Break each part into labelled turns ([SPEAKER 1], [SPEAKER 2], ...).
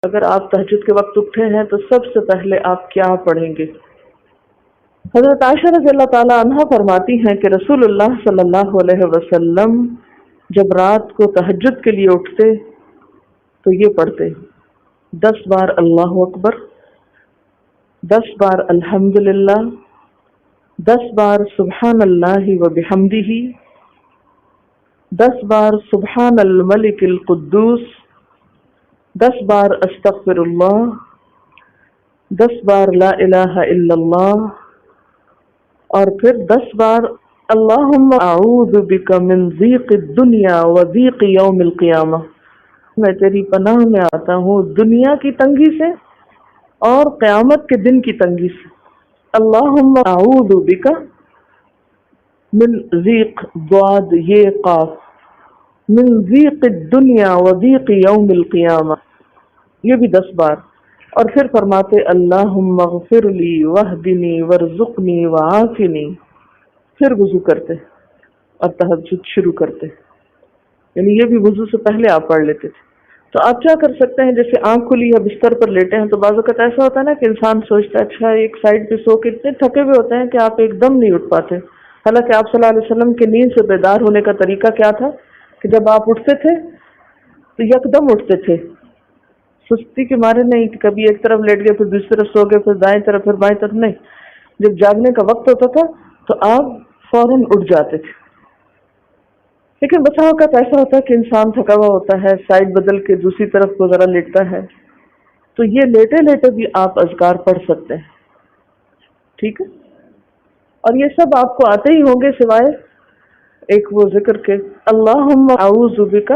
[SPEAKER 1] اگر آپ تہجد کے وقت اٹھے ہیں تو سب سے پہلے آپ کیا پڑھیں گے؟ حضرت عائشہ رضی اللہ تعالی عنہا فرماتی ہیں کہ رسول اللہ صلی اللہ علیہ وسلم جب رات کو تہجد کے لیے اٹھتے تو یہ پڑھتے: 10 بار اللہ اکبر، 10 بار الحمدللہ، 10 بار سبحان اللہ و بحمدہ، 10 بار سبحان الملک القدوس، 10 بار استغفر اللہ، 10 بار لا الہ الا اللہ، اور پھر 10 بار اللہم اعوذ بک من ضیق الدنیا و ضیق یوم القیامہ، میں تیری پناہ میں آتا ہوں دنیا کی تنگی سے اور قیامت کے دن کی تنگی سے۔ اللہم اعوذ بک من ضیق ضاد یہ قاف، من ضیق الدنیا و ضیق یوم القیامہ، یہ بھی 10 بار۔ اور پھر فرماتے اللہم اغفر لی واہدنی وارزقنی وعافنی، پھر وضو کرتے اور تہجد شروع کرتے، یعنی یہ بھی وضو سے پہلے آپ پڑھ لیتے تھے۔ تو آپ کیا کر سکتے ہیں، جیسے آنکھ کھلی یا بستر پر لیٹے ہیں تو بعض اوقات ایسا ہوتا ہے نا کہ انسان سوچتا ہے اچھا ایک سائڈ پہ سو کے اتنے تھکے ہوئے ہوتے ہیں کہ آپ ایک دم نہیں اٹھ پاتے، حالانکہ آپ صلی اللہ علیہ وسلم کے نیند سے بیدار ہونے کا طریقہ کیا تھا کہ جب آپ اٹھتے تھے تو یکدم اٹھتے تھے، سستی کے مارے نہیں کہ کبھی ایک طرف لیٹ گئے پھر دوسری طرف سو گئے پھر دائیں طرف پھر بائیں طرف، نہیں، جب جاگنے کا وقت ہوتا تھا تو آپ فوراً اٹھ جاتے تھے۔ لیکن بسا اوقات ایسا ہوتا ہے کہ انسان تھکا ہوا ہوتا ہے، سائڈ بدل کے دوسری طرف کو ذرا لیٹتا ہے، تو یہ لیٹے لیٹے بھی آپ اذکار پڑھ سکتے ہیں، ٹھیک ہے؟ اور یہ سب آپ کو آتے ہی ہوں گے سوائے ایک وہ ذکر کے اللہم اعوذ بک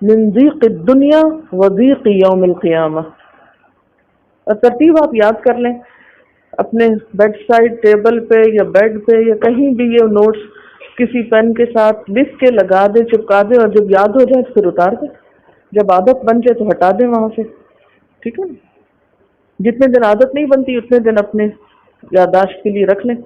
[SPEAKER 1] من ضیق الدنیا و ضیق یوم القیامہ، اور ترتیب آپ یاد کر لیں اپنے بیڈ سائڈ ٹیبل پہ یا بیڈ پہ یا کہیں بھی، یہ نوٹس کسی پین کے ساتھ لکھ کے لگا دیں، چپکا دیں، اور جب یاد ہو جائے تو پھر اتار دیں، جب عادت بن جائے تو ہٹا دیں وہاں سے، ٹھیک ہے نا؟ جتنے دن عادت نہیں بنتی اتنے دن اپنے یادداشت کے لیے رکھ لیں۔